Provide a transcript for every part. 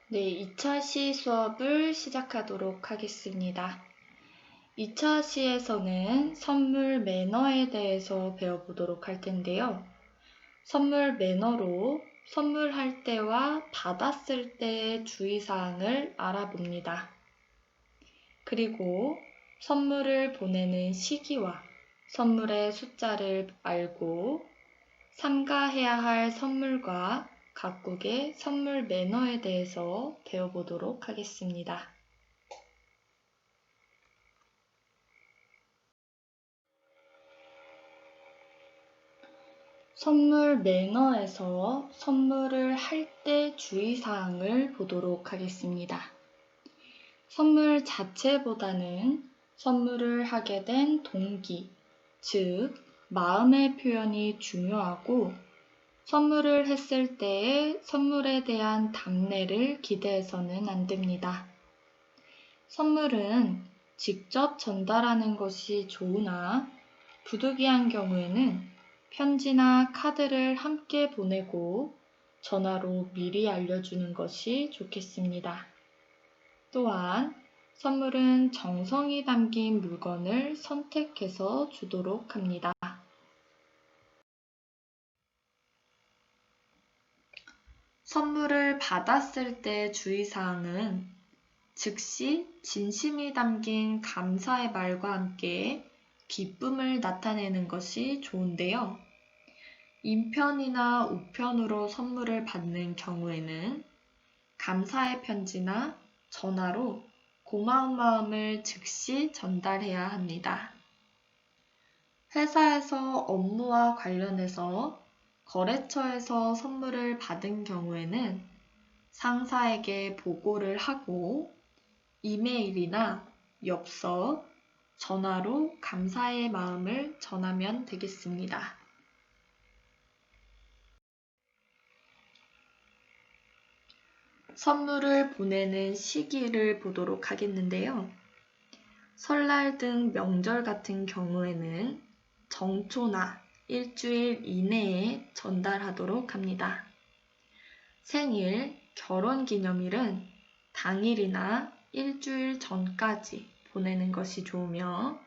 네, 2차 시 수업을 시작하도록 하겠습니다. 2차 시에서는 선물 매너에 대해서 배워보도록 할 텐데요. 선물 매너로 선물할 때와 받았을 때의 주의사항을 알아봅니다. 그리고 선물을 보내는 시기와 선물의 숫자를 알고 삼가해야 할 선물과 각국의 선물 매너에 대해서 배워보도록 하겠습니다. 선물 매너에서 선물을 할 때 주의사항을 보도록 하겠습니다. 선물 자체보다는 선물을 하게 된 동기, 즉 마음의 표현이 중요하고 선물을 했을 때의 선물에 대한 답례를 기대해서는 안 됩니다. 선물은 직접 전달하는 것이 좋으나 부득이한 경우에는 편지나 카드를 함께 보내고 전화로 미리 알려주는 것이 좋겠습니다. 또한 선물은 정성이 담긴 물건을 선택해서 주도록 합니다. 선물을 받았을 때 주의사항은 즉시 진심이 담긴 감사의 말과 함께 기쁨을 나타내는 것이 좋은데요. 인편이나 우편으로 선물을 받는 경우에는 감사의 편지나 전화로 고마운 마음을 즉시 전달해야 합니다. 회사에서 업무와 관련해서 거래처에서 선물을 받은 경우에는 상사에게 보고를 하고 이메일이나 엽서, 전화로 감사의 마음을 전하면 되겠습니다. 선물을 보내는 시기를 보도록 하겠는데요. 설날 등 명절 같은 경우에는 정초나 일주일 이내에 전달하도록 합니다. 생일, 결혼기념일은 당일이나 일주일 전까지 보내는 것이 좋으며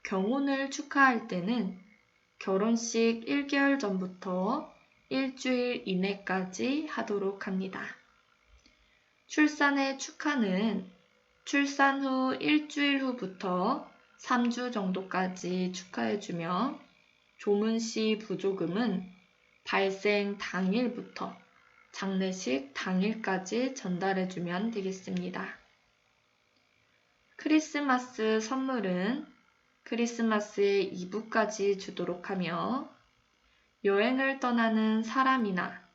경혼을 축하할 때는 결혼식 1개월 전부터 일주일 이내까지 하도록 합니다. 출산의 축하는 출산 후 일주일 후부터 3주 정도까지 축하해주며 조문시 부조금은 발생 당일부터 장례식 당일까지 전달해주면 되겠습니다. 크리스마스 선물은 크리스마스의 이브까지 주도록 하며 여행을 떠나는 사람이나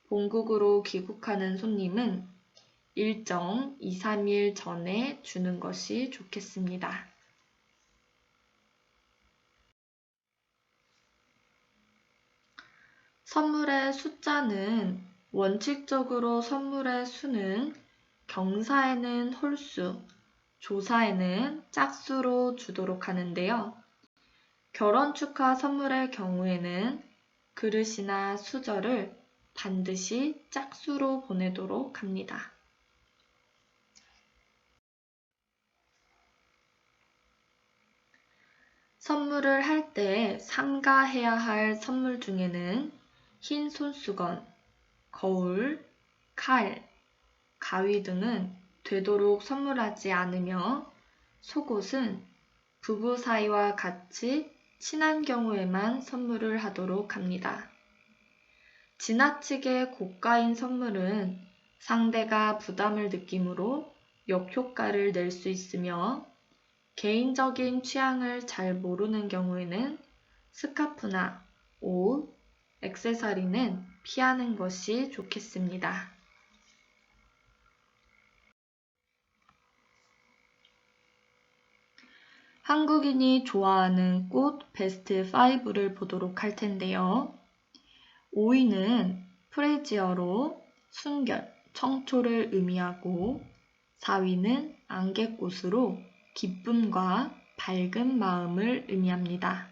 본국으로 귀국하는 손님은 일정 2-3일 전에 주는 것이 좋겠습니다. 선물의 숫자는 원칙적으로 선물의 수는 경사에는 홀수, 조사에는 짝수로 주도록 하는데요. 결혼 축하 선물의 경우에는 그릇이나 수저를 반드시 짝수로 보내도록 합니다. 선물을 할 때 삼가해야 할 선물 중에는 흰 손수건, 거울, 칼, 가위 등은 되도록 선물하지 않으며 속옷은 부부 사이와 같이 친한 경우에만 선물을 하도록 합니다. 지나치게 고가인 선물은 상대가 부담을 느끼므로 역효과를 낼 수 있으며 개인적인 취향을 잘 모르는 경우에는 스카프나 옷, 액세서리는 피하는 것이 좋겠습니다. 한국인이 좋아하는 꽃 베스트 5를 보도록 할 텐데요. 5위는 프레지어로 순결, 청초를 의미하고 4위는 안개꽃으로 기쁨과 밝은 마음을 의미합니다.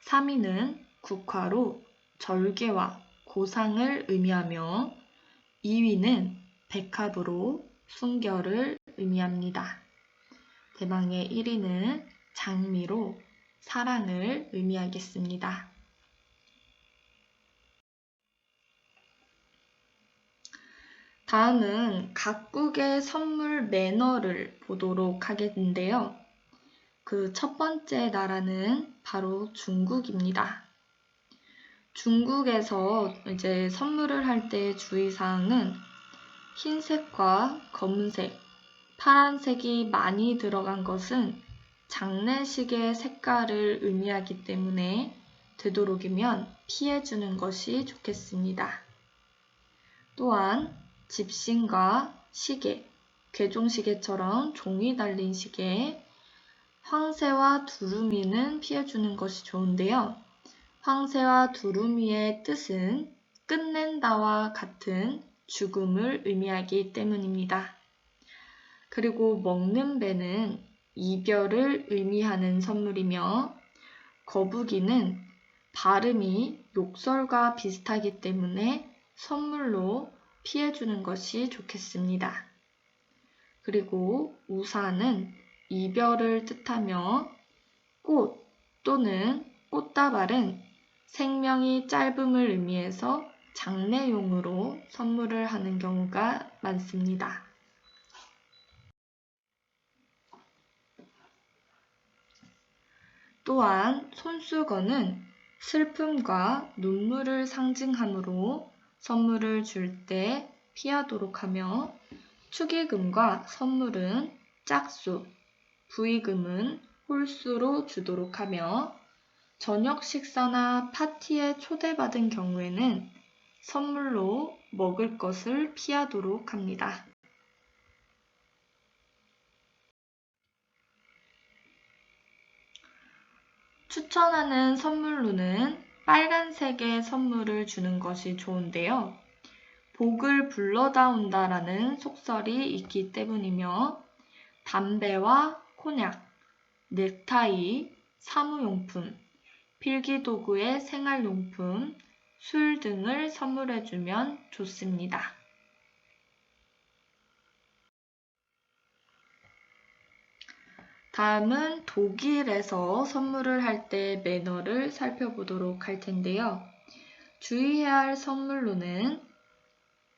3위는 국화로 절개와 고상을 의미하며 2위는 백합으로 순결을 의미합니다. 대망의 1위는 장미로 사랑을 의미하겠습니다. 다음은 각국의 선물 매너를 보도록 하겠는데요. 그 첫 번째 나라는 바로 중국입니다. 중국에서 이제 선물을 할 때 주의사항은 흰색과 검은색, 파란색이 많이 들어간 것은 장례식의 색깔을 의미하기 때문에 되도록이면 피해주는 것이 좋겠습니다. 또한 집신과 시계, 괴종시계처럼 종이 달린 시계, 황새와 두루미는 피해주는 것이 좋은데요. 황새와 두루미의 뜻은 끝낸다와 같은 죽음을 의미하기 때문입니다. 그리고 먹는 배는 이별을 의미하는 선물이며 거북이는 발음이 욕설과 비슷하기 때문에 선물로 피해주는 것이 좋겠습니다. 그리고 우산은 이별을 뜻하며 꽃 또는 꽃다발은 생명이 짧음을 의미해서 장례용으로 선물을 하는 경우가 많습니다. 또한 손수건은 슬픔과 눈물을 상징하므로 선물을 줄 때 피하도록 하며 축의금과 선물은 짝수, 부의금은 홀수로 주도록 하며 저녁 식사나 파티에 초대받은 경우에는 선물로 먹을 것을 피하도록 합니다. 추천하는 선물로는 빨간색의 선물을 주는 것이 좋은데요. 복을 불러다 온다라는 속설이 있기 때문이며 담배와 콘약, 넥타이, 사무용품, 필기도구의 생활용품, 술 등을 선물해주면 좋습니다. 다음은 독일에서 선물을 할 때 매너를 살펴보도록 할 텐데요. 주의해야 할 선물로는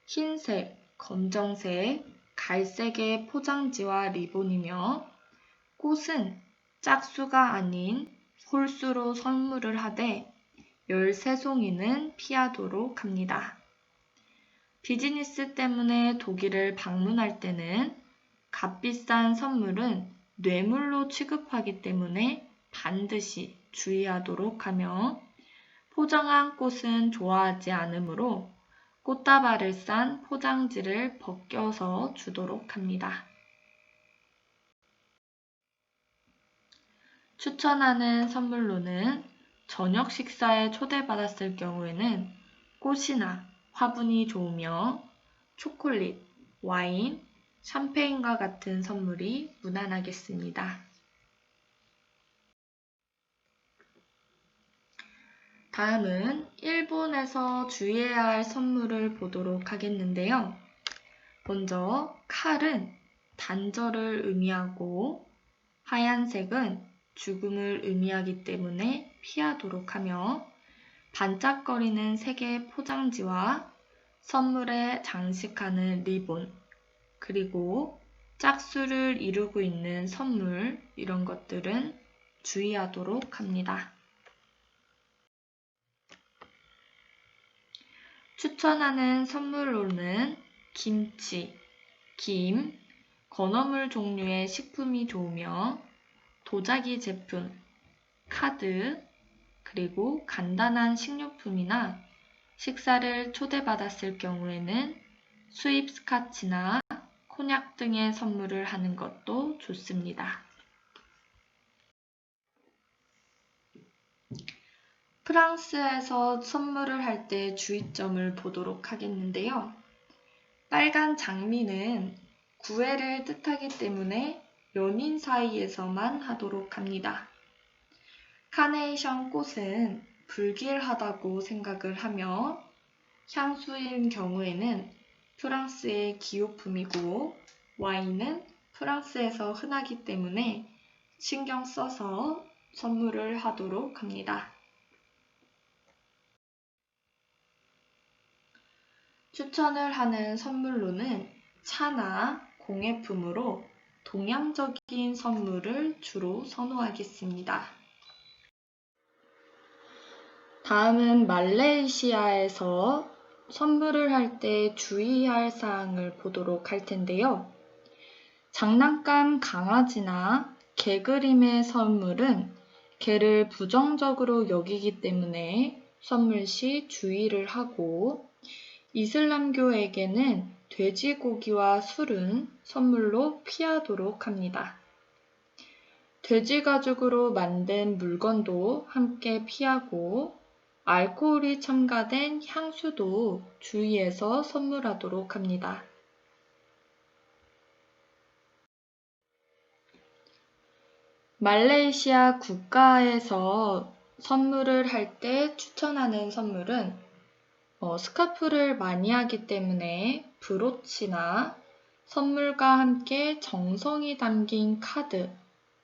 흰색, 검정색, 갈색의 포장지와 리본이며 꽃은 짝수가 아닌 홀수로 선물을 하되 13송이는 피하도록 합니다. 비즈니스 때문에 독일을 방문할 때는 값비싼 선물은 뇌물로 취급하기 때문에 반드시 주의하도록 하며 포장한 꽃은 좋아하지 않으므로 꽃다발을 싼 포장지를 벗겨서 주도록 합니다. 추천하는 선물로는 저녁 식사에 초대받았을 경우에는 꽃이나 화분이 좋으며 초콜릿, 와인, 샴페인과 같은 선물이 무난하겠습니다. 다음은 일본에서 주의해야 할 선물을 보도록 하겠는데요. 먼저 칼은 단절을 의미하고 하얀색은 죽음을 의미하기 때문에 피하도록 하며 반짝거리는 색의 포장지와 선물에 장식하는 리본, 그리고 짝수를 이루고 있는 선물 이런 것들은 주의하도록 합니다. 추천하는 선물로는 김치, 김, 건어물 종류의 식품이 좋으며 도자기 제품, 카드, 그리고 간단한 식료품이나 식사를 초대받았을 경우에는 수입 스카치나 콘약 등의 선물을 하는 것도 좋습니다. 프랑스에서 선물을 할 때 주의점을 보도록 하겠는데요. 빨간 장미는 구애를 뜻하기 때문에 연인 사이에서만 하도록 합니다. 카네이션 꽃은 불길하다고 생각을 하며 향수인 경우에는 프랑스의 기호품이고 와인은 프랑스에서 흔하기 때문에 신경 써서 선물을 하도록 합니다. 추천을 하는 선물로는 차나 공예품으로 동양적인 선물을 주로 선호하겠습니다. 다음은 말레이시아에서 선물을 할 때 주의할 사항을 보도록 할 텐데요. 장난감 강아지나 개 그림의 선물은 개를 부정적으로 여기기 때문에 선물 시 주의를 하고, 이슬람교에게는 돼지고기와 술은 선물로 피하도록 합니다. 돼지 가죽으로 만든 물건도 함께 피하고, 알코올이 첨가된 향수도 주의해서 선물하도록 합니다. 말레이시아 국가에서 선물을 할 때 추천하는 선물은 스카프를 많이 하기 때문에 브로치나 선물과 함께 정성이 담긴 카드,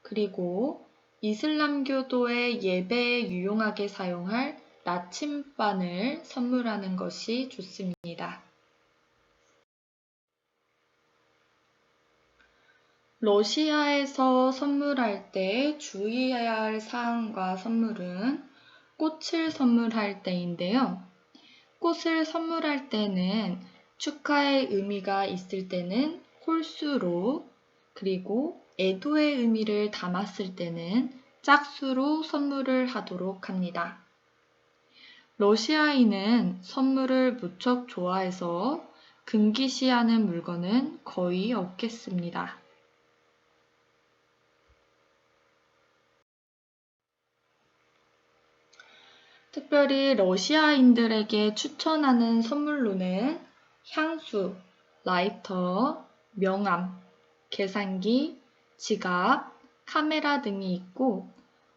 그리고 이슬람교도의 예배에 유용하게 사용할 나침반을 선물하는 것이 좋습니다. 러시아에서 선물할 때 주의해야 할 사항과 선물은 꽃을 선물할 때인데요. 꽃을 선물할 때는 축하의 의미가 있을 때는 홀수로, 그리고 애도의 의미를 담았을 때는 짝수로 선물을 하도록 합니다. 러시아인은 선물을 무척 좋아해서 금기시하는 물건은 거의 없겠습니다. 특별히 러시아인들에게 추천하는 선물로는 향수, 라이터, 명함, 계산기, 지갑, 카메라 등이 있고,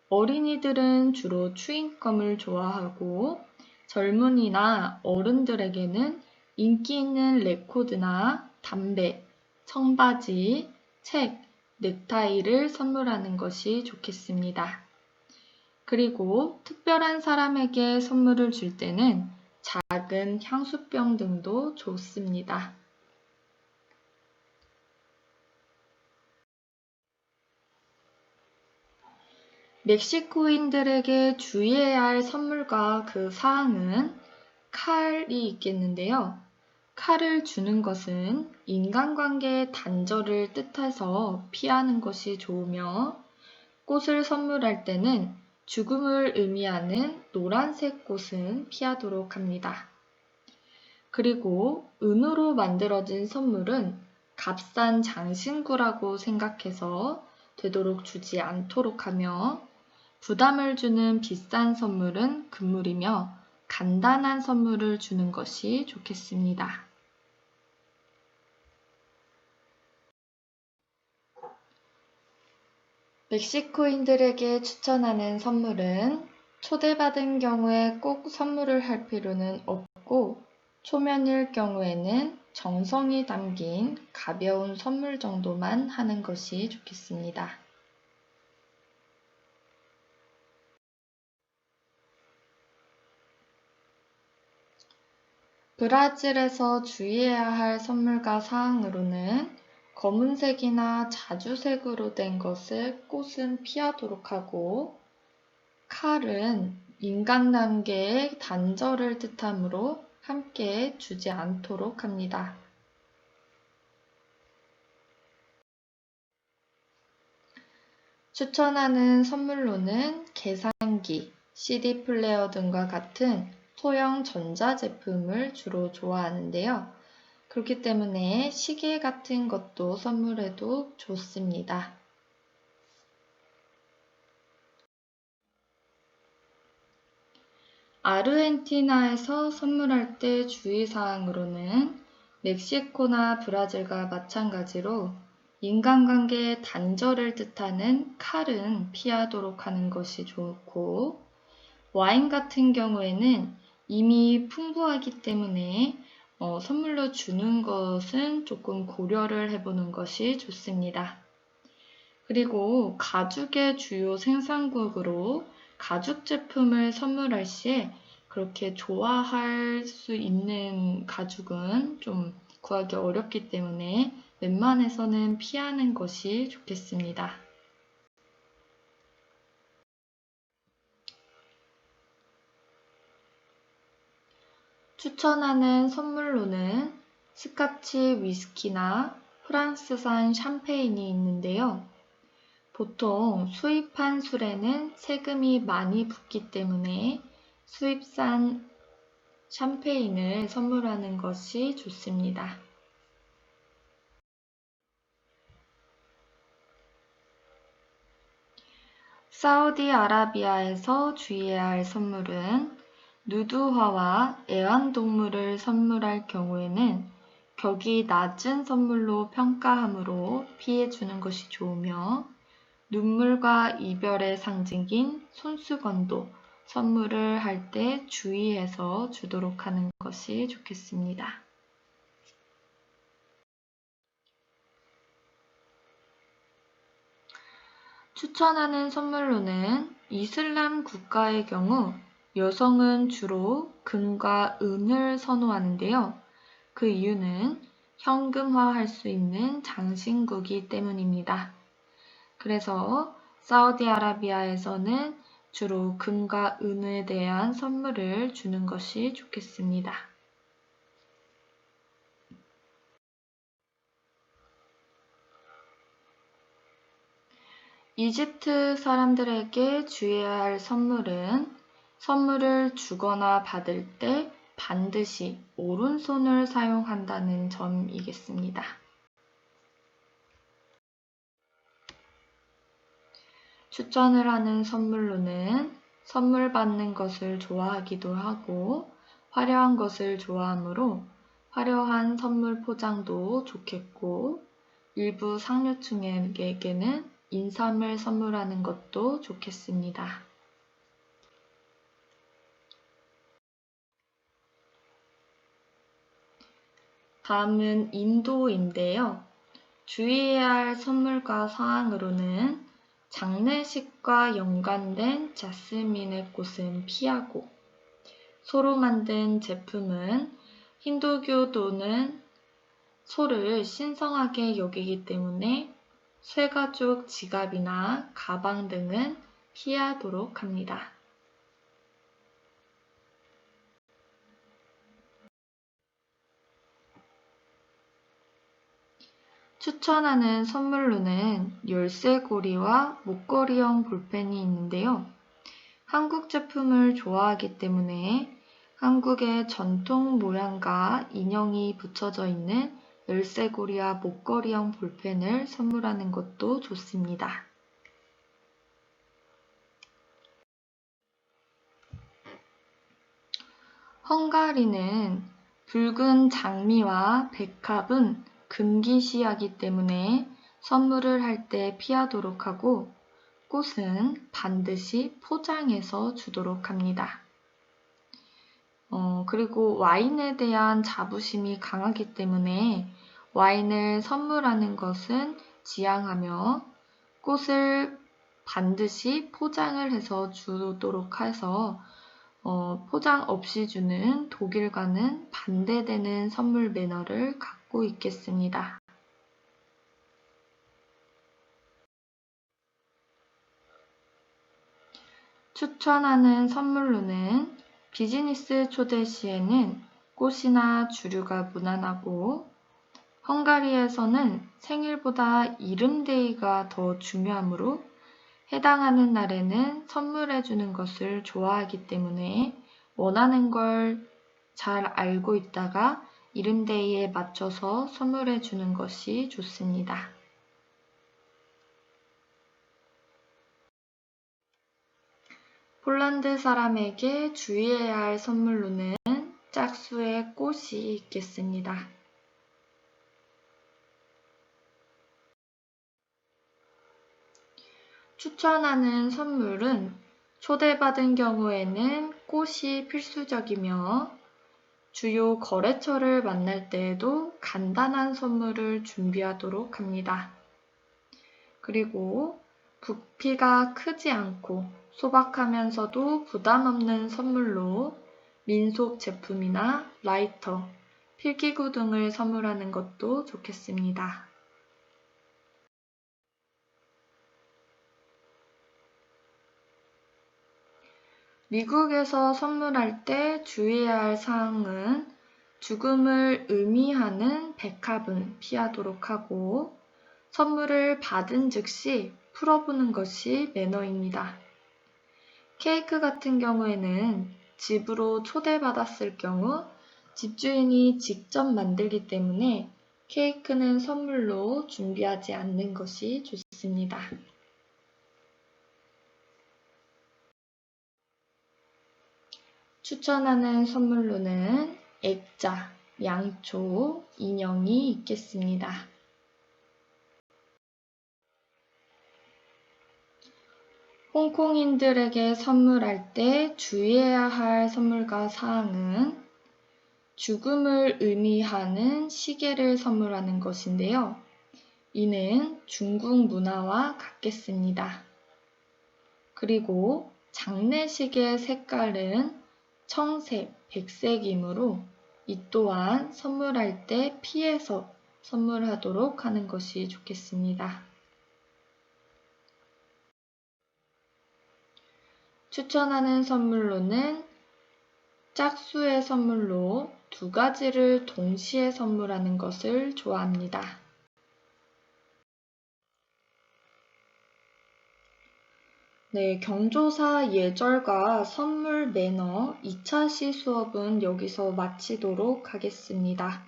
어린이들은 주로 추잉검을 좋아하고 젊은이나 어른들에게는 인기 있는 레코드나 담배, 청바지, 책, 넥타이를 선물하는 것이 좋겠습니다. 그리고 특별한 사람에게 선물을 줄 때는 작은 향수병 등도 좋습니다. 멕시코인들에게 주의해야 할 선물과 그 사항은 칼이 있겠는데요. 칼을 주는 것은 인간관계의 단절을 뜻해서 피하는 것이 좋으며, 꽃을 선물할 때는 죽음을 의미하는 노란색 꽃은 피하도록 합니다. 그리고 은으로 만들어진 선물은 값싼 장신구라고 생각해서 되도록 주지 않도록 하며, 부담을 주는 비싼 선물은 금물이며 간단한 선물을 주는 것이 좋겠습니다. 멕시코인들에게 추천하는 선물은 초대받은 경우에 꼭 선물을 할 필요는 없고, 초면일 경우에는 정성이 담긴 가벼운 선물 정도만 하는 것이 좋겠습니다. 브라질에서 주의해야 할 선물과 사항으로는 검은색이나 자주색으로 된 것을 꽃은 피하도록 하고, 칼은 인간관계의 단절을 뜻하므로 함께 주지 않도록 합니다. 추천하는 선물로는 계산기, CD 플레이어 등과 같은 소형 전자제품을 주로 좋아하는데요. 그렇기 때문에 시계 같은 것도 선물해도 좋습니다. 아르헨티나에서 선물할 때 주의사항으로는 멕시코나 브라질과 마찬가지로 인간관계의 단절을 뜻하는 칼은 피하도록 하는 것이 좋고, 와인 같은 경우에는 이미 풍부하기 때문에 선물로 주는 것은 조금 고려를 해보는 것이 좋습니다. 그리고 가죽의 주요 생산국으로 가죽 제품을 선물할 시에 그렇게 좋아할 수 있는 가죽은 좀 구하기 어렵기 때문에 웬만해서는 피하는 것이 좋겠습니다. 추천하는 선물로는 스카치 위스키나 프랑스산 샴페인이 있는데요. 보통 수입한 술에는 세금이 많이 붙기 때문에 수입산 샴페인을 선물하는 것이 좋습니다. 사우디아라비아에서 주의해야 할 선물은 누드화와 애완동물을 선물할 경우에는 격이 낮은 선물로 평가하므로 피해주는 것이 좋으며 눈물과 이별의 상징인 손수건도 선물을 할 때 주의해서 주도록 하는 것이 좋겠습니다. 추천하는 선물로는 이슬람 국가의 경우 여성은 주로 금과 은을 선호하는데요. 그 이유는 현금화할 수 있는 장신구이기 때문입니다. 그래서 사우디아라비아에서는 주로 금과 은에 대한 선물을 주는 것이 좋겠습니다. 이집트 사람들에게 주의해야 할 선물은 선물을 주거나 받을 때 반드시 오른손을 사용한다는 점이겠습니다. 추천을 하는 선물로는 선물 받는 것을 좋아하기도 하고 화려한 것을 좋아하므로 화려한 선물 포장도 좋겠고 일부 상류층에게는 인삼을 선물하는 것도 좋겠습니다. 다음은 인도인데요. 주의해야 할 선물과 사항으로는 장례식과 연관된 자스민의 꽃은 피하고 소로 만든 제품은 힌두교도는 소를 신성하게 여기기 때문에 쇠가죽 지갑이나 가방 등은 피하도록 합니다. 추천하는 선물로는 열쇠고리와 목걸이형 볼펜이 있는데요. 한국 제품을 좋아하기 때문에 한국의 전통 모양과 인형이 붙여져 있는 열쇠고리와 목걸이형 볼펜을 선물하는 것도 좋습니다. 헝가리는 붉은 장미와 백합은 금기시하기 때문에 선물을 할 때 피하도록 하고 꽃은 반드시 포장해서 주도록 합니다. 그리고 와인에 대한 자부심이 강하기 때문에 와인을 선물하는 것은 지양하며 꽃을 반드시 포장을 해서 주도록 해서 포장 없이 주는 독일과는 반대되는 선물 매너를 갖고 있겠습니다. 추천하는 선물로는 비즈니스 초대 시에는 꽃이나 주류가 무난하고 헝가리에서는 생일보다 이름데이가 더 중요하므로 해당하는 날에는 선물해주는 것을 좋아하기 때문에 원하는 걸 잘 알고 있다가 이름데이에 맞춰서 선물해주는 것이 좋습니다. 폴란드 사람에게 주의해야 할 선물로는 짝수의 꽃이 있겠습니다. 추천하는 선물은 초대받은 경우에는 꽃이 필수적이며 주요 거래처를 만날 때에도 간단한 선물을 준비하도록 합니다. 그리고 부피가 크지 않고 소박하면서도 부담 없는 선물로 민속 제품이나 라이터, 필기구 등을 선물하는 것도 좋겠습니다. 미국에서 선물할 때 주의해야 할 사항은 죽음을 의미하는 백합은 피하도록 하고 선물을 받은 즉시 풀어보는 것이 매너입니다. 케이크 같은 경우에는 집으로 초대받았을 경우 집주인이 직접 만들기 때문에 케이크는 선물로 준비하지 않는 것이 좋습니다. 추천하는 선물로는 액자, 양초, 인형이 있겠습니다. 홍콩인들에게 선물할 때 주의해야 할 선물과 사항은 죽음을 의미하는 시계를 선물하는 것인데요. 이는 중국 문화와 같겠습니다. 그리고 장례식의 색깔은 청색, 백색이므로 이 또한 선물할 때 피해서 선물하도록 하는 것이 좋겠습니다. 추천하는 선물로는 짝수의 선물로 2가지를 동시에 선물하는 것을 좋아합니다. 네, 경조사 예절과 선물 매너 2차 시 수업은 여기서 마치도록 하겠습니다.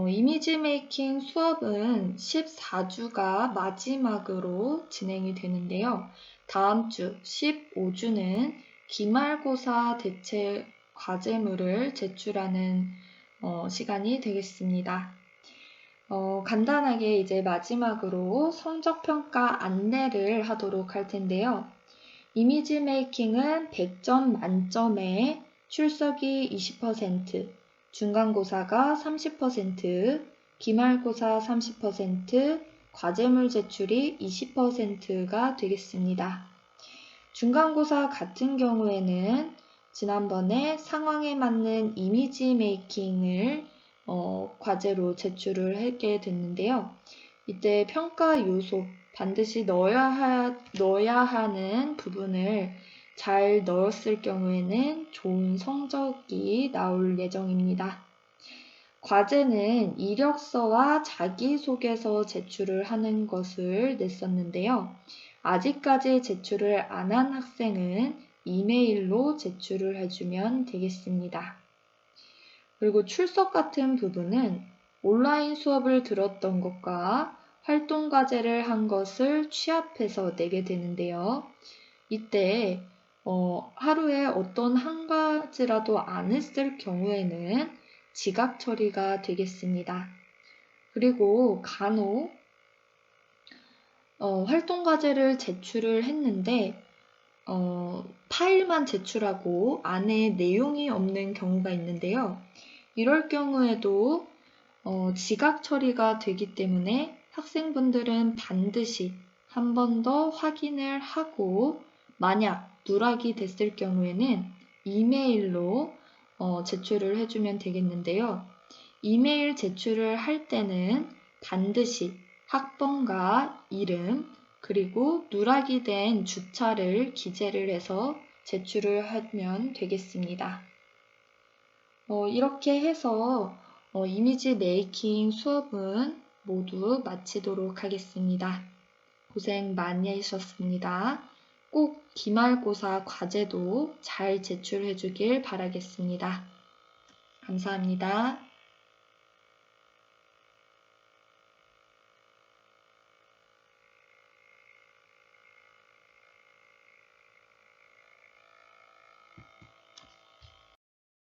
이미지 메이킹 수업은 14주가 마지막으로 진행이 되는데요. 다음 주 15주는 기말고사 대체 과제물을 제출하는 시간이 되겠습니다. 간단하게 이제 마지막으로 성적평가 안내를 하도록 할 텐데요. 이미지 메이킹은 100점 만점에 출석이 20%, 중간고사가 30%, 기말고사 30%, 과제물 제출이 20%가 되겠습니다. 중간고사 같은 경우에는 지난번에 상황에 맞는 이미지 메이킹을 과제로 제출을 하게 됐는데요. 이때 평가 요소, 반드시 넣어야 하는 부분을 잘 넣었을 경우에는 좋은 성적이 나올 예정입니다. 과제는 이력서와 자기소개서 제출을 하는 것을 냈었는데요. 아직까지 제출을 안 한 학생은 이메일로 제출을 해주면 되겠습니다. 그리고 출석 같은 부분은 온라인 수업을 들었던 것과 활동과제를 한 것을 취합해서 내게 되는데요. 이때 하루에 어떤 한 가지라도 안 했을 경우에는 지각 처리가 되겠습니다. 그리고 간혹 활동과제를 제출을 했는데 파일만 제출하고 안에 내용이 없는 경우가 있는데요. 이럴 경우에도 지각 처리가 되기 때문에 학생분들은 반드시 한 번 더 확인을 하고 만약 누락이 됐을 경우에는 이메일로 제출을 해주면 되겠는데요. 이메일 제출을 할 때는 반드시 학번과 이름 그리고 누락이 된 주차를 기재를 해서 제출을 하면 되겠습니다. 이렇게 해서 이미지 메이킹 수업은 모두 마치도록 하겠습니다. 고생 많이 하셨습니다. 꼭 기말고사 과제도 잘 제출해 주길 바라겠습니다. 감사합니다.